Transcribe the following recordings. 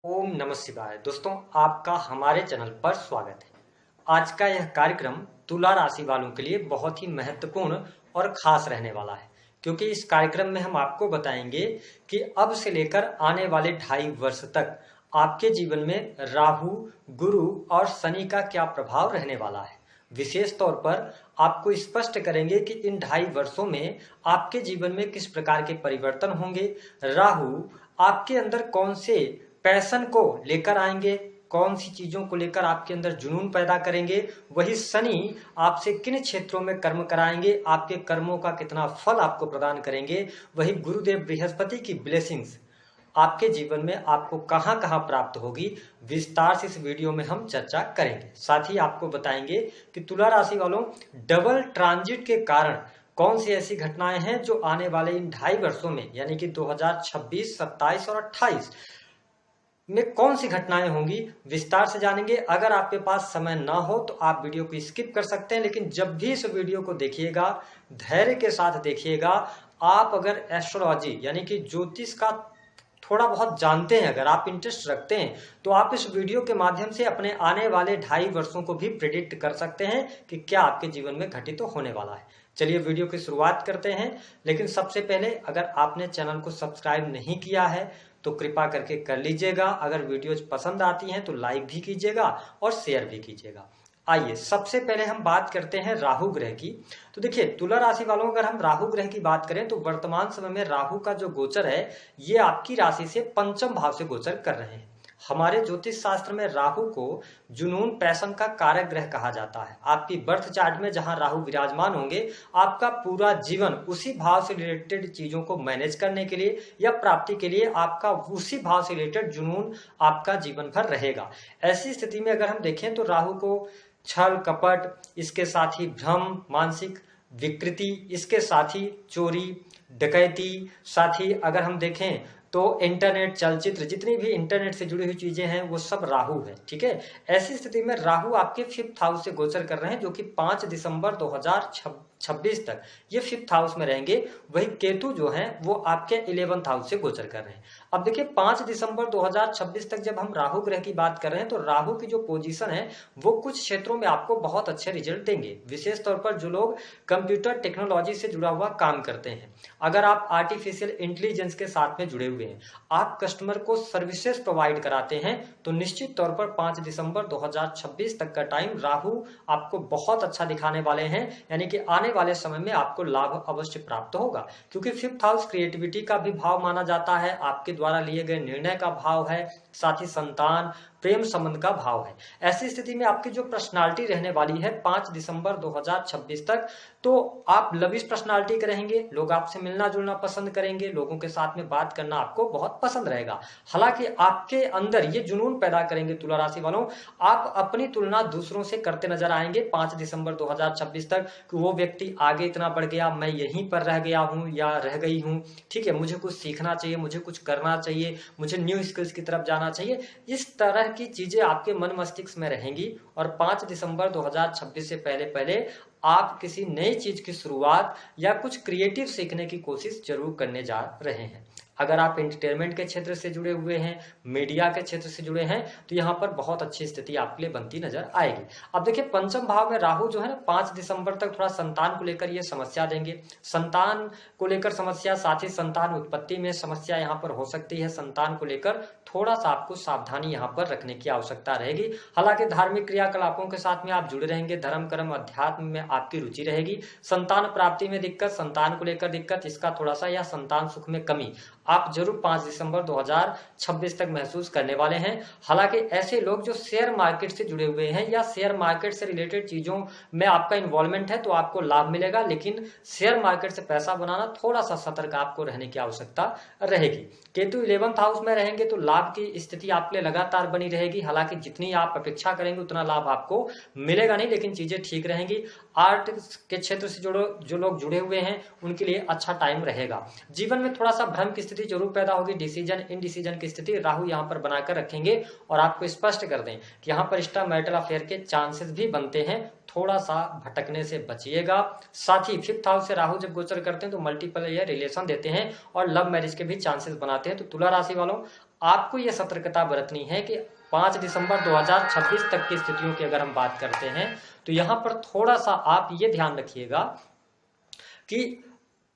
ओम नमः शिवाय। दोस्तों, आपका हमारे चैनल पर स्वागत है। आज का यह कार्यक्रम तुला राशि वालों के लिए बहुत ही महत्वपूर्ण और खास रहने वाला है, क्योंकि इस कार्यक्रम में हम आपको बताएंगे कि अब से लेकर आने वाले 2.5 वर्ष तक आपके जीवन में राहु, गुरु और शनि का क्या प्रभाव रहने वाला है। विशेष तौर पर आपको स्पष्ट करेंगे कि इन 2.5 वर्षों में आपके जीवन में किस प्रकार के परिवर्तन होंगे। राहु आपके अंदर कौन से पैशन को लेकर आएंगे, कौन सी चीजों को लेकर आपके अंदर जुनून पैदा करेंगे। वही शनि आपसे किन क्षेत्रों में कर्म कराएंगे, आपके कर्मों का कितना फल आपको प्रदान करेंगे। वही गुरुदेव बृहस्पति की ब्लेसिंग्स आपके जीवन में आपको कहां कहां प्राप्त होगी, विस्तार से इस वीडियो में हम चर्चा करेंगे। साथ ही आपको बताएंगे कि तुला राशि वालों, डबल ट्रांजिट के कारण कौन सी ऐसी घटनाएं हैं जो आने वाले इन 2.5 वर्षों में, यानी कि 2026, 27 और 28 में कौन सी घटनाएं होंगी, विस्तार से जानेंगे। अगर आपके पास समय ना हो तो आप वीडियो को स्किप कर सकते हैं, लेकिन जब भी इस वीडियो को देखिएगा धैर्य के साथ देखिएगा। आप अगर एस्ट्रोलॉजी यानी कि ज्योतिष का थोड़ा बहुत जानते हैं, अगर आप इंटरेस्ट रखते हैं, तो आप इस वीडियो के माध्यम से अपने आने वाले 2.5 वर्षों को भी प्रिडिक्ट कर सकते हैं कि क्या आपके जीवन में घटित तो होने वाला है। चलिए वीडियो की शुरुआत करते हैं, लेकिन सबसे पहले अगर आपने चैनल को सब्सक्राइब नहीं किया है तो कृपा करके कर लीजिएगा। अगर वीडियोज पसंद आती हैं तो लाइक भी कीजिएगा और शेयर भी कीजिएगा। आइए सबसे पहले हम बात करते हैं राहु ग्रह की। तो देखिए तुला राशि वालों, अगर हम राहु ग्रह की बात करें तो वर्तमान समय में राहु का जो गोचर है ये आपकी राशि से पंचम भाव से गोचर कर रहे हैं। हमारे ज्योतिष शास्त्र में राहु को जुनून, पैशन का कारक ग्रह कहा जाता है। आपकी बर्थ चार्ट में जहां राहु विराजमान होंगे, आपका पूरा जीवन उसी भाव से रिलेटेड चीजों को मैनेज करने के लिए या प्राप्ति के लिए आपका उसी भाव से रिलेटेड जुनून आपका जीवन भर रहेगा। ऐसी स्थिति में अगर हम देखें तो राहु को छल कपट, इसके साथ ही भ्रम, मानसिक विकृति, इसके साथ ही चोरी डकैती, साथ ही अगर हम देखें तो इंटरनेट, चलचित्र, जितनी भी इंटरनेट से जुड़ी हुई चीजें हैं वो सब राहु है। ठीक है, ऐसी स्थिति में राहु आपके 5th हाउस से गोचर कर रहे हैं, जो कि 5 दिसंबर 2026 तक ये 5th हाउस में रहेंगे। वही केतु जो है वो आपके 11th हाउस से गोचर कर रहे हैं। अब देखिए 5 दिसंबर 2026 तक जब हम राहु ग्रह की बात कर रहे हैं तो राहु की जो पोजीशन है वो कुछ क्षेत्रों में आपको बहुत अच्छे रिजल्ट देंगे। विशेष तौर पर जो लोग कंप्यूटर टेक्नोलॉजी से जुड़ा हुआ काम करते हैं, अगर आप आर्टिफिशियल इंटेलिजेंस के साथ में जुड़े हुए हैं, आप कस्टमर को सर्विसेज प्रोवाइड कराते हैं, तो निश्चित तौर पर 5 दिसंबर 2026 तक का टाइम राहु आपको बहुत अच्छा दिखाने वाले हैं। यानी कि आने वाले समय में आपको लाभ अवश्य प्राप्त होगा, क्योंकि 5th हाउस क्रिएटिविटी का भी भाव माना जाता है, आपके द्वारा लिए गए निर्णय का भाव है, साथ ही संतान, प्रेम संबंध का भाव है। ऐसी स्थिति में आपकी जो पर्सनालिटी रहने वाली है 5 दिसंबर 2026 तक, तो आप लविश पर्सनालिटी के रहेंगे। लोग आपसे मिलना जुलना पसंद करेंगे, लोगों के साथ में बात करना आपको बहुत पसंद रहेगा। हालांकि आपके अंदर ये जुनून पैदा करेंगे तुला राशि वालों, आप अपनी तुलना दूसरों से करते नजर आएंगे 5 दिसंबर 2026 तक, कि वो व्यक्ति आगे इतना बढ़ गया, मैं यहीं पर रह गया हूं या रह गई हूं। ठीक है, मुझे कुछ सीखना चाहिए, मुझे कुछ करना चाहिए, मुझे न्यू स्किल्स की तरफ जाना चाहिए। इस तरह की चीजें आपके मन मस्तिष्क में रहेंगी और 5 दिसंबर 2026 से पहले पहले आप किसी नई चीज की शुरुआत या कुछ क्रिएटिव सीखने की कोशिश जरूर करने जा रहे हैं। अगर आप एंटरटेनमेंट के क्षेत्र से जुड़े हुए हैं, मीडिया के क्षेत्र से जुड़े हैं, तो यहाँ पर बहुत अच्छी स्थिति आपके लिए बनती नजर आएगी। अब देखिए पंचम भाव में राहु जो है ना 5 दिसंबर तक थोड़ा संतान को लेकर ये समस्या देंगे। संतान को लेकर समस्या, साथ ही संतान उत्पत्ति में समस्या यहाँ पर हो सकती है। संतान को लेकर थोड़ा सा आपको सावधानी यहाँ पर रखने की आवश्यकता रहेगी। हालांकि धार्मिक क्रियाकलापों के साथ में आप जुड़े रहेंगे, धर्म कर्म अध्यात्म में आपकी रुचि रहेगी। संतान प्राप्ति में दिक्कत, संतान को लेकर दिक्कत, इसका थोड़ा सा या संतान सुख में कमी आप जरूर 5 दिसंबर 2026 तक महसूस करने वाले हैं। हालांकि ऐसे लोग जो शेयर मार्केट से जुड़े हुए हैं या शेयर मार्केट से रिलेटेड चीजों में आपका इन्वॉल्वमेंट है तो आपको लाभ मिलेगा, लेकिन शेयर मार्केट से पैसा बनाना थोड़ा सा सतर्क आपको रहने की आवश्यकता रहेगी। केतु 11th हाउस में रहेंगे तो लाभ की स्थिति आपके लिए लगातार बनी रहेगी। हालांकि जितनी आप अपेक्षा करेंगे उतना लाभ आपको मिलेगा नहीं, लेकिन चीजें ठीक रहेंगी। आर्ट के क्षेत्र से जो लोग जुड़े हुए हैं उनके लिए अच्छा टाइम रहेगा। जीवन में थोड़ा सा भ्रम की स्थिति जरूर पैदा होगी, डिसीजन इनडिसीजन की स्थिति राहु यहाँ पर बनाकर रखेंगे और आपको स्पष्ट कर दें कि यहाँ पर एक्स्ट्रा मैरिटल अफेयर के चांसेस भी बनते हैं, थोड़ा सा भटकने से बचिएगा। साथ ही 5th हाउस से राहु जब गोचर करते हैं तो मल्टीपल ईयर रिलेशन देते हैं और लव मैरिज के भी चांसेस बनाते हैं। तो तुला राशि वालों, आपको यह सतर्कता बरतनी है कि 5 दिसंबर 2026 तक की स्थितियों की अगर हम बात करते हैं तो यहां पर थोड़ा सा आप ये ध्यान रखिएगा कि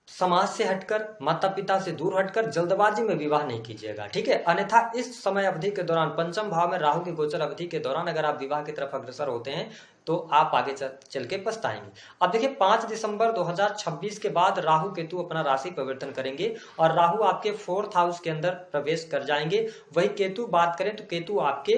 समाज से हटकर, माता पिता से दूर हटकर जल्दबाजी में विवाह नहीं कीजिएगा, ठीक है। अन्यथा इस समय अवधि के दौरान, पंचम भाव में राहु की गोचर अवधि के दौरान अगर आप विवाह की तरफ अग्रसर होते हैं तो आप आगे चल के पछताएंगे। अब देखिए 5 दिसंबर 2026 के बाद राहु केतु अपना राशि परिवर्तन करेंगे और राहु आपके 4th हाउस के अंदर प्रवेश कर जाएंगे। वही केतु बात करें तो केतु आपके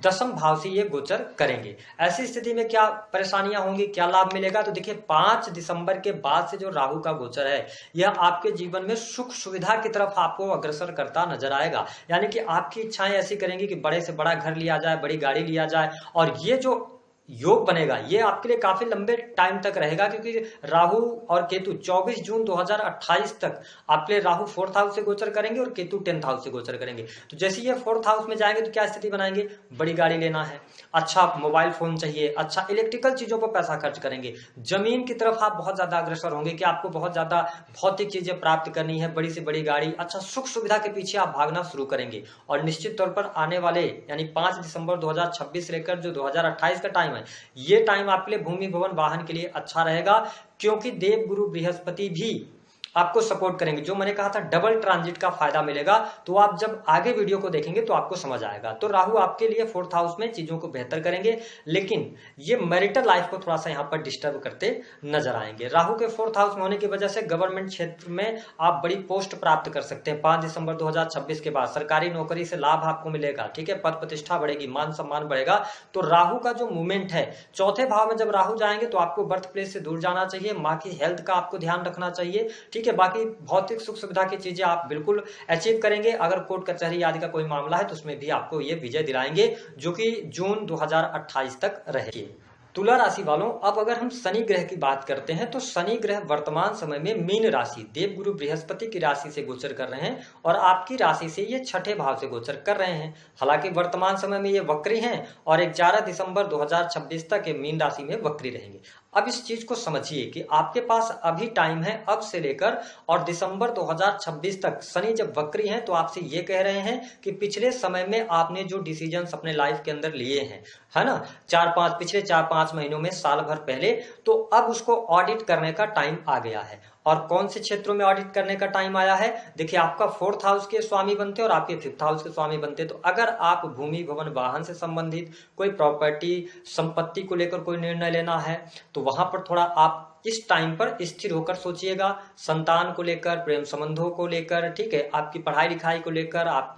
10th भाव से ये गोचर करेंगे। ऐसी स्थिति में क्या परेशानियां होंगी, क्या लाभ मिलेगा? तो देखिए 5 दिसंबर के बाद से जो राहु का गोचर है यह आपके जीवन में सुख सुविधा की तरफ आपको अग्रसर करता नजर आएगा। यानी कि आपकी इच्छाएं ऐसी करेंगी कि बड़े से बड़ा घर लिया जाए, बड़ी गाड़ी लिया जाए, और ये जो योग बनेगा ये आपके लिए काफी लंबे टाइम तक रहेगा, क्योंकि राहु और केतु 24 जून 2028 तक आपके लिए राहु 4th हाउस से गोचर करेंगे और केतु 10th हाउस से गोचर करेंगे। तो जैसे ये 4th हाउस में जाएंगे तो क्या स्थिति बनाएंगे? बड़ी गाड़ी लेना है, अच्छा मोबाइल फोन चाहिए, अच्छा इलेक्ट्रिकल चीजों पर पैसा खर्च करेंगे, जमीन की तरफ आप बहुत ज्यादा अग्रसर होंगे कि आपको बहुत ज्यादा भौतिक चीजें प्राप्त करनी है, बड़ी से बड़ी गाड़ी, अच्छा सुख सुविधा के पीछे आप भागना शुरू करेंगे। और निश्चित तौर पर आने वाले यानी 5 दिसंबर 2026 लेकर जो 2028 का टाइम है, ये टाइम आपके लिए भूमि भवन वाहन के लिए अच्छा रहेगा, क्योंकि देव गुरु बृहस्पति भी आपको सपोर्ट करेंगे। जो मैंने कहा था डबल ट्रांजिट का फायदा मिलेगा, तो आप जब आगे वीडियो को देखेंगे तो आपको समझ आएगा। तो राहु आपके लिए 4th हाउस में चीजों को बेहतर करेंगे, लेकिन ये मैरिटल लाइफ को थोड़ा सा यहाँ पर डिस्टर्ब करते नजर आएंगे। राहु के 4th हाउस में होने की वजह से गवर्नमेंट क्षेत्र में आप बड़ी पोस्ट प्राप्त कर सकते हैं। 5 दिसंबर 2026 के बाद सरकारी नौकरी से लाभ आपको मिलेगा, ठीक है, पद प्रतिष्ठा बढ़ेगी, मान सम्मान बढ़ेगा। तो राहु का जो मूवमेंट है, 4th भाव में जब राहु जाएंगे तो आपको बर्थ प्लेस से दूर जाना चाहिए, माँ की हेल्थ का आपको ध्यान रखना चाहिए, ठीक है। बाकी भौतिक सुख सुविधा की चीजें आप बिल्कुल अचीव करेंगे। अगर कोर्ट कचहरी आदि का कोई मामला है तो उसमें भी आपको ये विजय दिलाएंगे, जो कि जून 2028 तक रहेगी। तुला राशि वालों, अब अगर हम शनि ग्रह की बात करते हैं तो शनि ग्रह वर्तमान समय में मीन राशि, देवगुरु बृहस्पति की राशि से गोचर कर रहे हैं और आपकी राशि से ये 6ठे भाव से गोचर कर रहे हैं। हालांकि वर्तमान समय में ये वक्री हैं और 11 दिसंबर 2026 तक ये मीन राशि में वक्री रहेंगे। अब इस चीज को समझिए कि आपके पास अभी टाइम है अब से लेकर और दिसंबर 2026 तक। शनि जब वक्री हैं तो आपसे ये कह रहे हैं कि पिछले समय में आपने जो डिसीजंस अपने लाइफ के अंदर लिए हैं, है ना, पिछले 4-5 महीनों में, साल भर पहले, तो अब उसको ऑडिट करने का टाइम आ गया है। और कौन से क्षेत्रों में ऑडिट करने का टाइम आया है? देखिए आपका 4th हाउस के स्वामी बनते और आपके 5th हाउस के स्वामी बनते। तो अगर आप भूमि भवन वाहन से संबंधित कोई प्रॉपर्टी संपत्ति को लेकर कोई निर्णय लेना है तो वहां पर थोड़ा आप इस टाइम पर स्थिर होकर सोचिएगा। संतान को लेकर, प्रेम संबंधों को लेकर, ठीक है, आपकी पढ़ाई लिखाई को लेकर, आप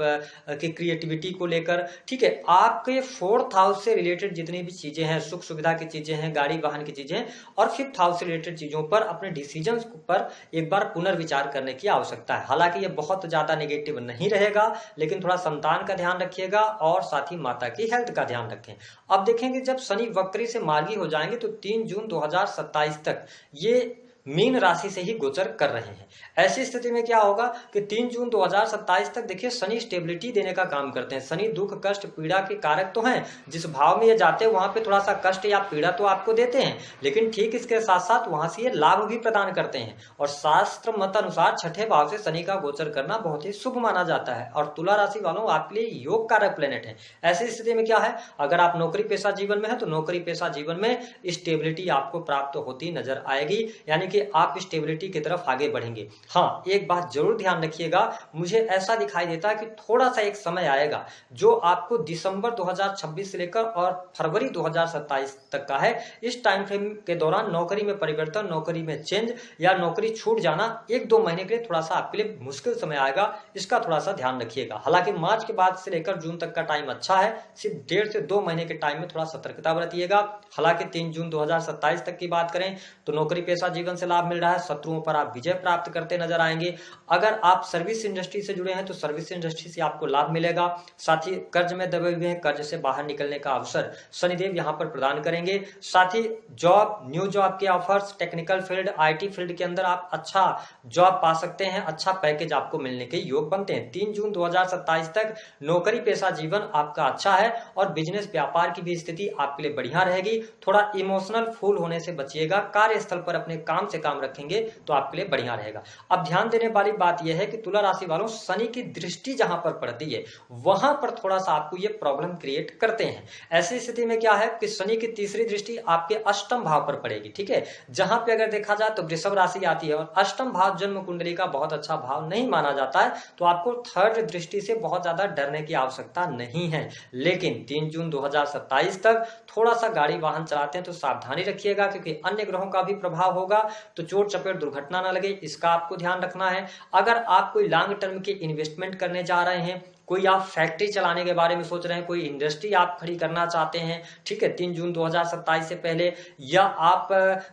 की क्रिएटिविटी को लेकर, ठीक है, आपके 4th हाउस से रिलेटेड जितनी भी चीजें हैं, सुख सुविधा की चीजें हैं, गाड़ी वाहन की चीजें हैं, और 5th हाउस से रिलेटेड चीजों पर अपने डिसीजंस पर एक बार पुनर्विचार करने की आवश्यकता है। हालांकि ये बहुत ज्यादा नेगेटिव नहीं रहेगा, लेकिन थोड़ा संतान का ध्यान रखिएगा और साथ ही माता की हेल्थ का ध्यान रखें। अब देखेंगे जब शनि वक्री से मार्गी हो जाएंगे तो 3 जून 2027 तक ये मीन राशि से ही गोचर कर रहे हैं। ऐसी स्थिति में क्या होगा कि 3 जून 2027 तक देखिए शनि स्टेबिलिटी देने का काम करते हैं। शनि दुख कष्ट पीड़ा के कारक तो हैं, जिस भाव में ये जाते हैं वहां पे थोड़ा सा कष्ट या पीड़ा तो आपको देते हैं, लेकिन ठीक इसके साथ साथ वहां से ये लाभ भी प्रदान करते हैं। और शास्त्र मत अनुसार 6ठे भाव से शनि का गोचर करना बहुत ही शुभ माना जाता है और तुला राशि वालों आपके लिए योग कारक प्लेनेट है। ऐसी स्थिति में क्या है, अगर आप नौकरी पेशा जीवन में है तो नौकरी पेशा जीवन में स्टेबिलिटी आपको प्राप्त होती नजर आएगी, यानी कि आप स्टेबिलिटी की तरफ आगे बढ़ेंगे। हाँ, एक बात जरूर ध्यान रखिएगा, मुझे ऐसा दिखाई देता है कि थोड़ा सा एक समय आएगा जो आपको दिसंबर 2026 से लेकर और फरवरी 2027 तक का है। इस टाइम फ्रेम के दौरान नौकरी में परिवर्तन, नौकरी में चेंज या नौकरी छूट जाना 1-2 महीने के लिए थोड़ा सा आपके लिए मुश्किल समय आएगा, इसका थोड़ा सा ध्यान रखिएगा। हालांकि मार्च के बाद से लेकर जून तक का टाइम अच्छा है, सिर्फ 1.5 से 2 महीने के टाइम में थोड़ा सतर्कता बरतिएगा। हालांकि 3 जून 2027 तक की बात करें तो नौकरी पेशा जीवन से लाभ मिल रहा है, शत्रुओं पर आप विजय प्राप्त करते नजर आएंगे। अगर आप सर्विस इंडस्ट्री से जुड़े हैं तो सर्विस इंडस्ट्री से आपको लाभ मिलेगा। साथ ही कर्ज में दबे हुए हैं, कर्ज से बाहर निकलने का अवसर शनिदेव यहां पर प्रदान करेंगे। साथ ही जॉब, न्यू जॉब के offers, technical field, IT field के अंदर आप अच्छा जॉब पा सकते हैं, अच्छा पैकेज आपको मिलने के योग बनते हैं। 3 जून 2027 तक नौकरी पेशा जीवन आपका अच्छा है और बिजनेस व्यापार की भी स्थिति आपके लिए बढ़िया रहेगी। थोड़ा इमोशनल फूल होने से बचिएगा, कार्यस्थल पर अपने काम से से काम रखेंगे तो आपके लिए बढ़िया रहेगा। अब ध्यान देने वाली बात यह है कि तुला राशि वालों, शनि की दृष्टि जहां पर पड़ती है वहां पर थोड़ा सा आपको ये प्रॉब्लम क्रिएट करते हैं। ऐसी स्थिति में क्या है कि शनि की तीसरी दृष्टि आपके अष्टम भाव पर पड़ेगी, ठीक है, जहां पे अगर देखा जाए तो वृषभ राशि आती है और अष्टम भाव जन्म कुंडली का बहुत अच्छा भाव नहीं माना जाता है, तो आपको थर्ड दृष्टि से बहुत ज्यादा डरने की आवश्यकता नहीं है। लेकिन 3 जून 2027 तक थोड़ा सा गाड़ी वाहन चलाते हैं तो सावधानी रखिएगा, क्योंकि अन्य ग्रहों का भी प्रभाव होगा, तो चोट चपेट दुर्घटना ना लगे, इसका आपको ध्यान रखना है। अगर आप कोई लॉन्ग टर्म की इन्वेस्टमेंट करने जा रहे हैं, कोई आप फैक्ट्री चलाने के बारे में सोच रहे हैं, कोई इंडस्ट्री आप खड़ी करना चाहते हैं, ठीक है, 3 जून 2027 से पहले, या आप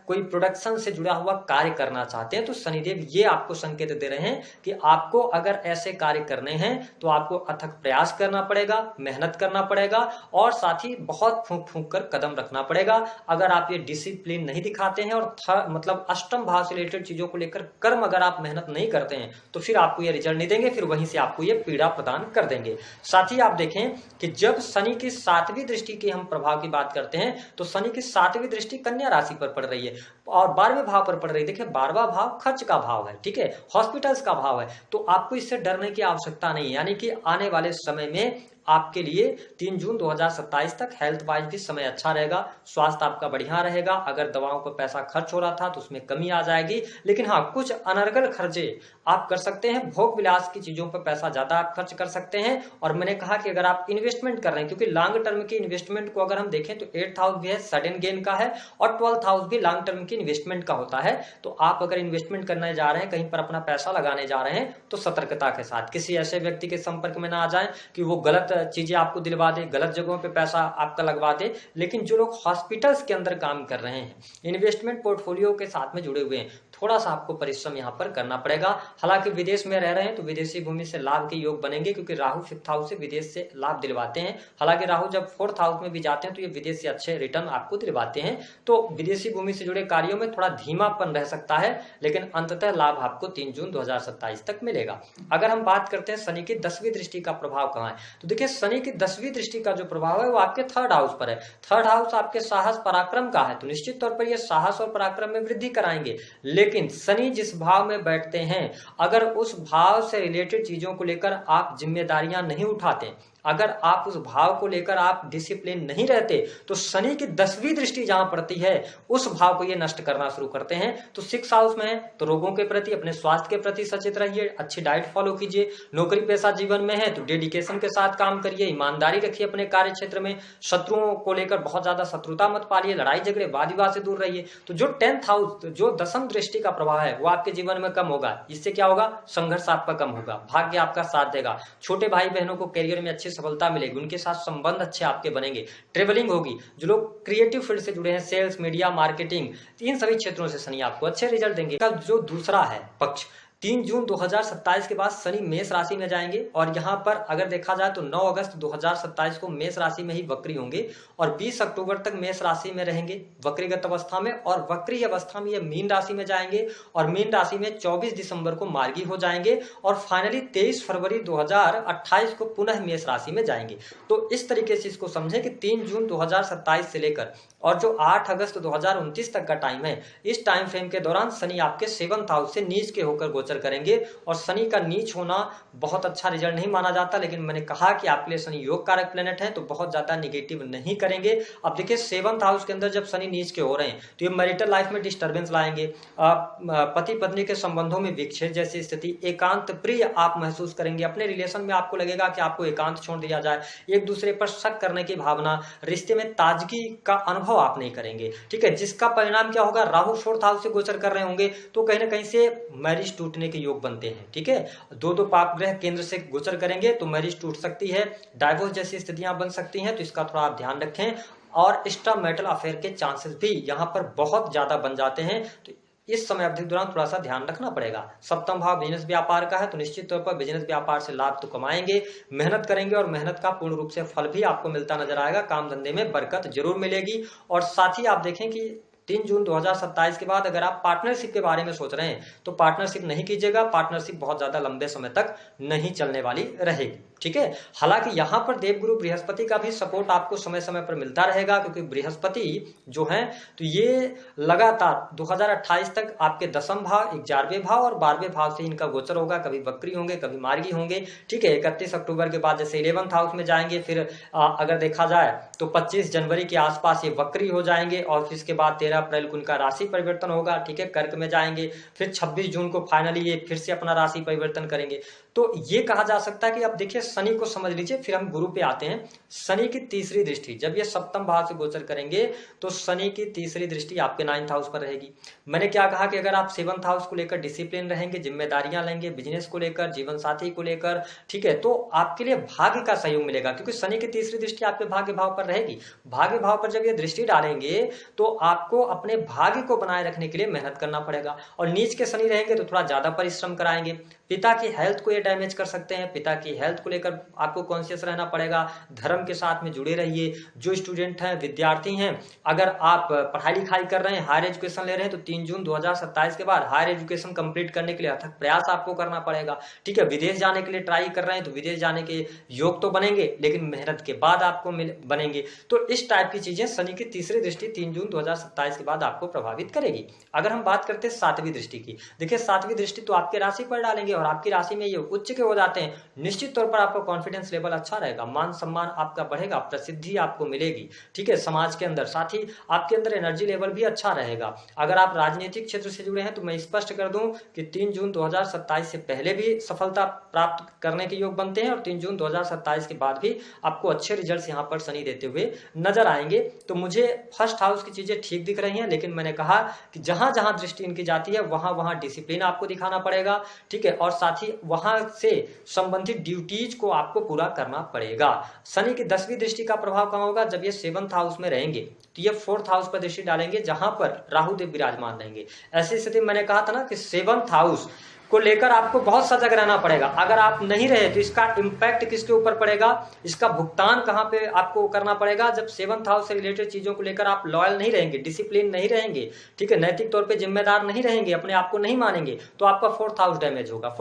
कोई प्रोडक्शन से जुड़ा हुआ कार्य करना चाहते हैं, तो शनिदेव ये आपको संकेत दे रहे हैं कि आपको अगर ऐसे कार्य करने हैं तो आपको अथक प्रयास करना पड़ेगा, मेहनत करना पड़ेगा और साथ ही बहुत फूंक फूंक कर कदम रखना पड़ेगा। अगर आप ये डिसिप्लिन नहीं दिखाते हैं और मतलब अष्टम भाव से रिलेटेड चीजों को लेकर कर्म अगर आप मेहनत नहीं करते हैं तो फिर आपको ये रिजल्ट नहीं देंगे, फिर वहीं से आपको ये पीड़ा प्रदान कर देंगे। साथ ही आप देखें कि जब शनि की 7वीं दृष्टि की हम प्रभाव की बात करते हैं तो शनि की 7वीं दृष्टि कन्या राशि पर पड़ रही है और 12वें भाव पर पड़ रही है। देखिए 12वां भाव खर्च का भाव है, ठीक है, हॉस्पिटल्स का भाव है, तो आपको इससे डरने की आवश्यकता नहीं है। यानी कि आने वाले समय में आपके लिए 3 जून 2027 तक हेल्थ वाइज भी समय अच्छा रहेगा, स्वास्थ्य आपका बढ़िया रहेगा। अगर दवाओं पर पैसा खर्च हो रहा था तो उसमें कमी आ जाएगी, लेकिन हाँ कुछ अनर्गल खर्चे आप कर सकते हैं, भोग विलास की चीजों पर पैसा ज्यादा आप खर्च कर सकते हैं। और मैंने कहा कि अगर आप इन्वेस्टमेंट कर रहे हैं, क्योंकि लॉन्ग टर्म की इन्वेस्टमेंट को अगर हम देखें तो 8th हाउस भी है सडन गेन का है और 12th हाउस भी लॉन्ग टर्म की इन्वेस्टमेंट का होता है। तो आप अगर इन्वेस्टमेंट करने जा रहे हैं, कहीं पर अपना पैसा लगाने जा रहे हैं, तो सतर्कता के साथ किसी ऐसे व्यक्ति के संपर्क में ना आ जाए कि वो गलत चीजें आपको दिलवा दे, गलत जगहों पे पैसा आपका लगवा दे। लेकिन जो लोग हॉस्पिटल्स के अंदर काम कर रहे हैं, इन्वेस्टमेंट पोर्टफोलियो के साथ में जुड़े हुए हैं, थोड़ा सा आपको परिश्रम यहाँ पर करना पड़ेगा। हालांकि विदेश में रह रहे हैं तो विदेशी भूमि से लाभ के योग बनेंगे, क्योंकि राहु 5th हाउस से विदेश से लाभ दिलवाते हैं। हालांकि राहु जब 4th हाउस में भी जाते हैं तो ये विदेश से अच्छे रिटर्न आपको दिलवाते हैं। तो विदेशी भूमि से जुड़े कार्यों में थोड़ा धीमापन रह सकता है, लेकिन अंततः लाभ आपको 3 जून 2027 तक मिलेगा। अगर हम बात करते हैं शनि की 10वीं दृष्टि का प्रभाव कहाँ है, तो देखिए शनि की 10वीं दृष्टि का जो प्रभाव है वो आपके 3rd हाउस पर है। 3rd हाउस आपके साहस पराक्रम का है, तो निश्चित तौर पर ये साहस और पराक्रम में वृद्धि कराएंगे। लेकिन शनि जिस भाव में बैठते हैं, अगर उस भाव से रिलेटेड चीजों को लेकर आप जिम्मेदारियां नहीं उठाते, अगर आप उस भाव को लेकर आप डिसिप्लिन नहीं रहते, तो शनि की 10वीं दृष्टि जहां पड़ती है उस भाव को ये नष्ट करना शुरू करते हैं। तो 6th हाउस में है तो रोगों के प्रति, अपने स्वास्थ्य के प्रति सचेत रहिए, अच्छी डाइट फॉलो कीजिए। नौकरी पेशा जीवन में है तो डेडिकेशन के साथ काम करिए, ईमानदारी रखिए अपने कार्य क्षेत्र में, शत्रुओं को लेकर बहुत ज्यादा शत्रुता मत पालिए, लड़ाई झगड़े वाद विवाद से दूर रहिए। तो जो 10th हाउस, जो 10वीं दृष्टि का प्रभाव है वो आपके जीवन में कम होगा। इससे क्या होगा, संघर्ष आपका कम होगा, भाग्य आपका साथ देगा, छोटे भाई बहनों को करियर में अच्छी सफलता मिलेगी, उनके साथ संबंध अच्छे आपके बनेंगे, ट्रेवलिंग होगी। जो लोग क्रिएटिव फील्ड से जुड़े हैं, सेल्स, मीडिया, मार्केटिंग, इन सभी क्षेत्रों से शनि आपको अच्छे रिजल्ट देंगे। जो दूसरा है पक्ष, 3 जून 2027 के बाद शनि मेष राशि में जाएंगे और यहाँ पर अगर देखा जाए तो 9 अगस्त 2027 को मेष राशि में ही वक्री होंगे और 20 अक्टूबर तक मेष राशि में रहेंगे वक्रीगत अवस्था में, और वक्री अवस्था में ये मीन राशि में जाएंगे और मीन राशि में 24 दिसंबर को मार्गी हो जाएंगे और फाइनली 23 फरवरी 2028 को पुनः मेष राशि में जाएंगे। तो इस तरीके से इसको समझें कि 3 जून 2027 से लेकर और जो 8 अगस्त 2029 तक का टाइम है, इस टाइम फ्रेम के दौरान शनि आपके 7th हाउस से नीच के होकर गोचर करेंगे। और शनि का नीच होना बहुत अच्छा रिजल्ट नहीं माना जाता, लेकिन मैंने कहा कि आपके लिए शनि योग कारक प्लेनेट है तो बहुत ज्यादा निगेटिव नहीं करेंगे। अब देखिए 7th हाउस के अंदर जब शनि नीच के हो रहे हैं तो ये मैरिटल लाइफ में डिस्टर्बेंस लाएंगे, पति पत्नी के संबंधों में विक्षेप जैसी स्थिति, एकांत प्रिय आप महसूस करेंगे, अपने रिलेशन में आपको लगेगा कि आपको एकांत छोड़ दिया जाए, एक दूसरे पर शक करने की भावना, रिश्ते में ताजगी का अनुभव आप नहीं करेंगे, ठीक है, जिसका परिणाम क्या होगा, राहु 4th हाउस से गोचर कर रहे होंगे तो कहीं ना कहीं से मैरिज टूटने के योग बनते हैं, ठीक है। दो पाप ग्रह केंद्र से गोचर करेंगे तो मैरिज टूट सकती है, डाइवोर्स जैसी स्थितियां बन सकती हैं, तो इसका थोड़ा आप ध्यान रखें। और एक्स्ट्रा मैरिटल अफेयर के चांसेस भी यहाँ पर बहुत ज्यादा बन जाते हैं, तो इस समय अवधि के दौरान थोड़ा सा ध्यान रखना पड़ेगा। 7th भाव बिजनेस व्यापार का है तो निश्चित तौर पर बिजनेस व्यापार से लाभ तो कमाएंगे, मेहनत करेंगे और मेहनत का पूर्ण रूप से फल भी आपको मिलता नजर आएगा, काम धंधे में बरकत जरूर मिलेगी। और साथ ही आप देखें कि 3 जून 2027 के बाद अगर आप पार्टनरशिप के बारे में सोच रहे हैं तो पार्टनरशिप नहीं कीजिएगा, पार्टनरशिप बहुत ज्यादा लंबे समय तक नहीं चलने वाली रहेगी। ठीक है। हालांकि यहाँ पर देवगुरु बृहस्पति का भी सपोर्ट आपको समय समय पर मिलता रहेगा, क्योंकि बृहस्पति जो है तो ये लगातार 2028 तक आपके 10वें भाव, 11वें भाव और 12वें भाव से इनका गोचर होगा। कभी वक्री होंगे, कभी मार्गी होंगे, ठीक है। 31 अक्टूबर के बाद जैसे 11th हाउस में जाएंगे, फिर अगर देखा जाए तो 25 जनवरी के आसपास ये वक्री हो जाएंगे और फिर इसके बाद 13 अप्रैल को इनका राशि परिवर्तन होगा, ठीक है, कर्क में जाएंगे। फिर 26 जून को फाइनली ये फिर से अपना राशि परिवर्तन करेंगे। तो ये कहा जा सकता है कि अब देखिए शनि को समझ लीजिए, फिर हम गुरु पे आते हैं। शनि की तीसरी दृष्टि जब ये सप्तम भाव से गोचर करेंगे तो शनि की तीसरी दृष्टि आपके 9th हाउस पर रहेगी। मैंने क्या कहा कि अगर आप 7th हाउस को लेकर डिसिप्लिन रहेंगे, जिम्मेदारियां लेंगे, बिजनेस को लेकर, जीवन साथी को लेकर, ठीक है, तो आपके लिए भाग्य का सहयोग मिलेगा, क्योंकि शनि की तीसरी दृष्टि आपके भाग्य भाव पर रहेगी। भाग्य भाव पर जब ये दृष्टि डालेंगे तो आपको अपने भाग्य को बनाए रखने के लिए मेहनत करना पड़ेगा। और नीच के शनि रहेंगे तो थोड़ा ज्यादा परिश्रम कराएंगे। पिता की हेल्थ को ये डैमेज कर सकते हैं, पिता की हेल्थ को लेकर आपको कॉन्शियस रहना पड़ेगा। धर्म के साथ में जुड़े रहिए। जो स्टूडेंट हैं, विद्यार्थी हैं, अगर आप पढ़ाई लिखाई कर रहे हैं, हायर एजुकेशन ले रहे हैं, तो 3 जून 2027 के बाद हायर एजुकेशन कंप्लीट करने के लिए अथक प्रयास आपको करना पड़ेगा, ठीक है। विदेश जाने के लिए ट्राई कर रहे हैं तो विदेश जाने के योग तो बनेंगे, लेकिन मेहनत के बाद आपको बनेंगे। तो इस टाइप की चीजें शनि की तीसरी दृष्टि 3 जून 2027 के बाद आपको प्रभावित करेगी। अगर हम बात करते हैं 7वीं दृष्टि की, देखिए 7वीं दृष्टि तो आपके राशि पर डालेंगे और आपकी राशि में ये उच्च के हो जाते हैं। निश्चित तौर पर आपका कॉन्फिडेंस लेवल अच्छा रहेगा, मान सम्मान आपका बढ़ेगा, प्रसिद्धि आपको मिलेगी, ठीक है, समाज के अंदर। साथ ही आपके अंदर एनर्जी लेवल भी अच्छा रहेगा। अगर आप राजनीतिक क्षेत्र से जुड़े हैं तो मैं स्पष्ट कर दूं कि 3 जून 2027 से पहले भी सफलता प्राप्त करने के योग बनते हैं और 3 जून 2027 के बाद भी आपको अच्छे रिजल्ट्स यहां पर शनि देते हुए नजर आएंगे। तो मुझे फर्स्ट हाउस की चीजें ठीक दिख रही हैं, लेकिन मैंने कहा कि जहां जहां दृष्टि इनकी जाती है वहां वहां डिसिप्लिन आपको दिखाना पड़ेगा, ठीक है, और साथ ही वहां से संबंधित ड्यूटीज को आपको पूरा करना पड़ेगा। शनि की 10वीं दृष्टि का प्रभाव कहां होगा? जब ये 7th हाउस में रहेंगे तो ये 4th हाउस पर दृष्टि डालेंगे, जहां पर राहु देव विराजमान रहेंगे। ऐसी स्थिति मैंने कहा था ना कि 7th हाउस को लेकर आपको बहुत सजग रहना पड़ेगा। अगर आप नहीं रहे तो इसका इंपैक्ट किसके ऊपर पड़ेगा, इसका भुगतान कहां पे आपको करना पड़ेगा? जब 7th हाउस से रिलेटेड चीजों को लेकर आप लॉयल नहीं रहेंगे, डिसिप्लिन नहीं रहेंगे, ठीक है, नैतिक तौर पे जिम्मेदार नहीं रहेंगे, अपने आप को नहीं मानेंगे, तो आपका 4th हाउस डैमेज होगा।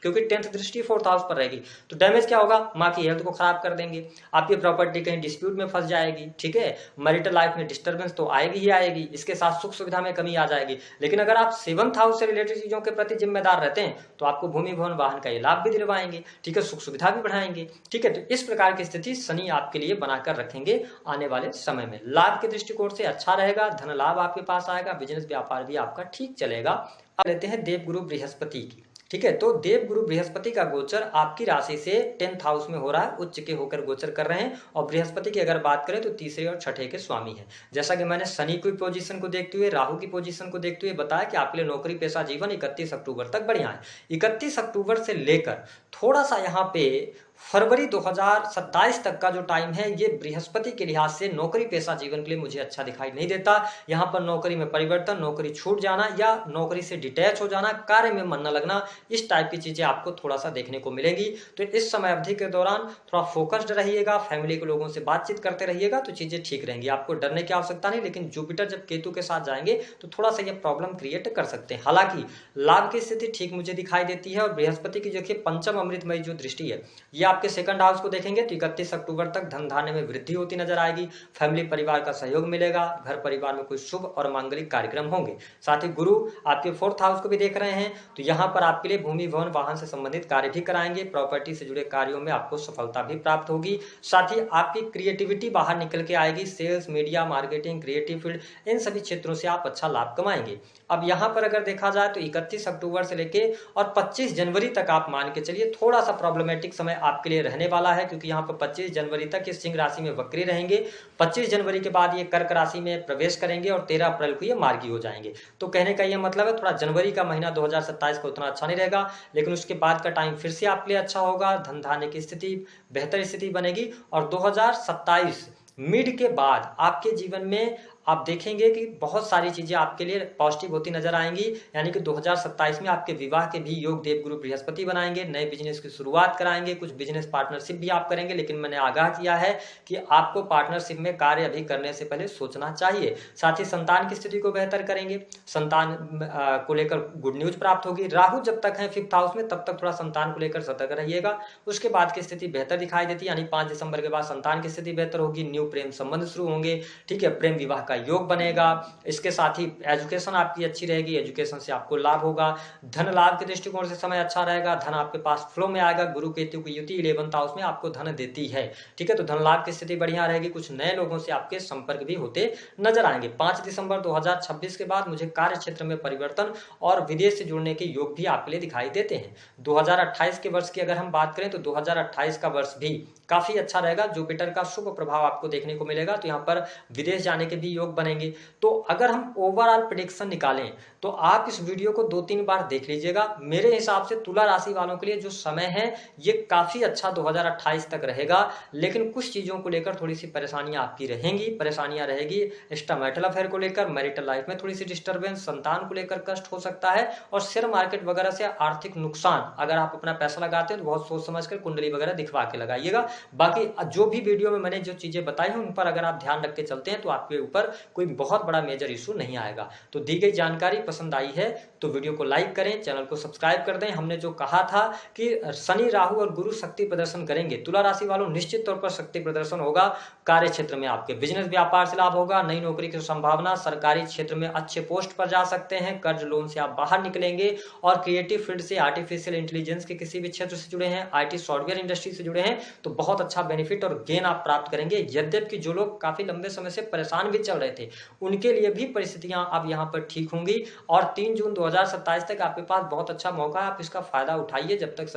क्योंकि 10th दृष्टि 4th हाउस पर रहेगी तो डैमेज क्या होगा? माँ की हेल्थ को खराब कर देंगे, आपकी प्रॉपर्टी कहीं डिस्प्यूट में फंस जाएगी, ठीक है, मैरिटल लाइफ में डिस्टर्बेंस तो आएगी ही आएगी, इसके साथ सुख सुविधा में कमी आ जाएगी। लेकिन अगर आप 7th हाउस से रिलेटेड चीजों के प्रति जिम्मेदार रहते हैं तो आपको भूमि भवन वाहन का ये लाभ भी दिलवाएंगे, ठीक है, सुख सुविधा भी बढ़ाएंगे, ठीक है। तो इस प्रकार की स्थिति शनि आपके लिए बनाकर रखेंगे आने वाले समय में। लाभ के दृष्टिकोण से अच्छा रहेगा, धन लाभ आपके पास आएगा, बिजनेस व्यापार भी आपका ठीक चलेगा। अब लेते हैं देवगुरु बृहस्पति की, ठीक है। तो देवगुरु बृहस्पति का गोचर आपकी राशि से 10th हाउस में हो रहा है, उच्च के होकर गोचर कर रहे हैं। और बृहस्पति की अगर बात करें तो तीसरे और छठे के स्वामी हैं। जैसा कि मैंने शनि की पोजीशन को देखते हुए, राहु की पोजीशन को देखते हुए बताया कि आपके लिए नौकरी पेशा जीवन 31 अक्टूबर तक बढ़िया है। 31 अक्टूबर से लेकर थोड़ा सा यहाँ पे फरवरी 2027 तक का जो टाइम है, ये बृहस्पति के लिहाज से नौकरी पेशा जीवन के लिए मुझे अच्छा दिखाई नहीं देता। यहाँ पर नौकरी में परिवर्तन, नौकरी छूट जाना या नौकरी से डिटैच हो जाना, कार्य में मन न लगना, इस टाइप की चीजें आपको थोड़ा सा देखने को मिलेंगी। तो इस समय अवधि के दौरान थोड़ा फोकस्ड रहिएगा, फैमिली के लोगों से बातचीत करते रहिएगा तो चीजें ठीक रहेंगी। आपको डरने की आवश्यकता नहीं, लेकिन जुपिटर जब केतु के साथ जाएंगे तो थोड़ा सा ये प्रॉब्लम क्रिएट कर सकते हैं। हालांकि लाभ की स्थिति ठीक मुझे दिखाई देती है। और बृहस्पति की देखिए पंचम अमृतमयी जो दृष्टि है, ये आपके 2nd हाउस को देखेंगे तो 31 अक्टूबर तक धन धान्य में वृद्धि होती नजर आएगी। फैमिली परिवार का सहयोग मिलेगा, घर परिवार में कोई शुभ और मांगलिक कार्यक्रम होंगे। साथ ही गुरु आपके 4th हाउस को भी देख रहे हैं तो यहाँ पर आपके लिए भूमि भवन वाहन से संबंधित कार्य भी कराएंगे। प्रॉपर्टी से जुड़े कार्यों में आपको सफलता भी प्राप्त होगी। साथ ही आपकी क्रिएटिविटी बाहर निकल के आएगी। Sales, media, marketing, creative field, इन सभी क्षेत्रों से आप अच्छा लाभ कमाएंगे। अब यहाँ पर अगर देखा जाए तो 31 अक्टूबर से लेके और 25 जनवरी तक आप मान के चलिए थोड़ा सा प्रॉब्लमेटिक समय आपके लिए रहने वाला है, क्योंकि यहाँ पर 25 जनवरी तक ये सिंह राशि में वक्री रहेंगे। 25 जनवरी के बाद ये कर्क राशि में प्रवेश करेंगे और 13 अप्रैल को ये मार्गी हो जाएंगे। तो कहने का ये मतलब है थोड़ा जनवरी का महीना 2027 का उतना अच्छा नहीं रहेगा, लेकिन उसके बाद का टाइम फिर से आपके लिए अच्छा होगा। धन धान्य की स्थिति बेहतर स्थिति बनेगी और 2027 मिड के बाद आपके जीवन में आप देखेंगे कि बहुत सारी चीजें आपके लिए पॉजिटिव होती नजर आएंगी। यानी कि 2027 में आपके विवाह के भी योग देवगुरु बृहस्पति बनाएंगे, नए बिजनेस की शुरुआत कराएंगे, कुछ बिजनेस पार्टनरशिप भी आप करेंगे। लेकिन मैंने आगाह किया है कि आपको पार्टनरशिप में कार्य अभी करने से पहले सोचना चाहिए। साथ ही संतान की स्थिति को बेहतर करेंगे, संतान को लेकर गुड न्यूज प्राप्त होगी। राहु जब तक है 5th हाउस में तब तक थोड़ा संतान को लेकर सतर्क रहिएगा। उसके बाद की स्थिति बेहतर दिखाई देती है, यानी 5 दिसंबर के बाद संतान की स्थिति बेहतर होगी, न्यू प्रेम संबंध शुरू होंगे, ठीक है, प्रेम विवाह का योग बनेगा। इसके साथ ही एजुकेशन आपकी अच्छी रहेगी, एजुकेशन से आपको लाभ होगा। धन लाभ के दृष्टिकोण से समय अच्छा रहेगा, धन आपके पास फ्लो में आएगा। गुरु केतु की युति 11th हाउस में आपको धन देती है, ठीक है, तो धन लाभ की स्थिति बढ़िया रहेगी। कुछ नए लोगों से आपके संपर्क भी होते नजर आएंगे। 5 दिसंबर 2026 के बाद मुझे कार्य क्षेत्र में परिवर्तन और विदेश से जुड़ने के योग भी आपके लिए दिखाई देते हैं। 2028 के वर्ष की अगर हम बात करें तो 2028 का वर्ष भी काफी अच्छा रहेगा। जुपिटर का शुभ प्रभाव आपको देखने को मिलेगा, तो यहाँ पर विदेश जाने के भी योग बनेंगे। तो अगर हम ओवरऑल प्रेडिक्शन निकालें तो आप इस वीडियो को 2-3 बार देख लीजिएगा। मेरे हिसाब से तुला राशि वालों के लिए जो समय है ये काफी अच्छा 2028 तक रहेगा। लेकिन कुछ चीजों को लेकर थोड़ी सी परेशानियां आपकी रहेंगी, परेशानियां रहेगी एक्स्ट्रामैरिटल अफेयर को लेकर, मैरिटल लाइफ में थोड़ी सी डिस्टर्बेंस, संतान को लेकर कष्ट हो सकता है, और शेयर मार्केट वगैरह से आर्थिक नुकसान। अगर आप अपना पैसा लगाते हैं तो बहुत सोच समझ कर कुंडली वगैरह दिखवा के लगाइएगा। बाकी जो भी वीडियो में मैंने जो चीजें बताई हैं उन पर अगर आप ध्यान रख के चलते हैं तो आपके ऊपर कोई बहुत बड़ा मेजर इशू नहीं आएगा। तो दी गई जानकारी पसंद आई है तो वीडियो को लाइक करें, चैनल को सब्सक्राइब कर दें। हमने जो कहा था कि शनि राहु और गुरु शक्ति प्रदर्शन करेंगे, तुला राशि वालों निश्चित तौर पर शक्ति प्रदर्शन होगा। कार्य क्षेत्र में आपके बिजनेस व्यापार से लाभ होगा, नई नौकरी की संभावना, सरकारी क्षेत्र में अच्छे पोस्ट पर जा सकते हैं, कर्ज लोन से आप बाहर निकलेंगे, और क्रिएटिव फील्ड से, आर्टिफिशियल इंटेलिजेंस के किसी भी क्षेत्र से जुड़े हैं, आईटी सॉफ्टवेयर इंडस्ट्री से जुड़े हैं तो बहुत अच्छा बेनिफिट और गेन आप प्राप्त करेंगे। यद्यपि जो लोग काफी लंबे समय से परेशान भी चल रहे थे उनके लिए भी परिस्थितियां अब यहाँ पर ठीक होंगी, और 3 जून 2027 तक आपके पास बहुत अच्छा मौका है, आप इसका फायदा उठाइए जब तक शनि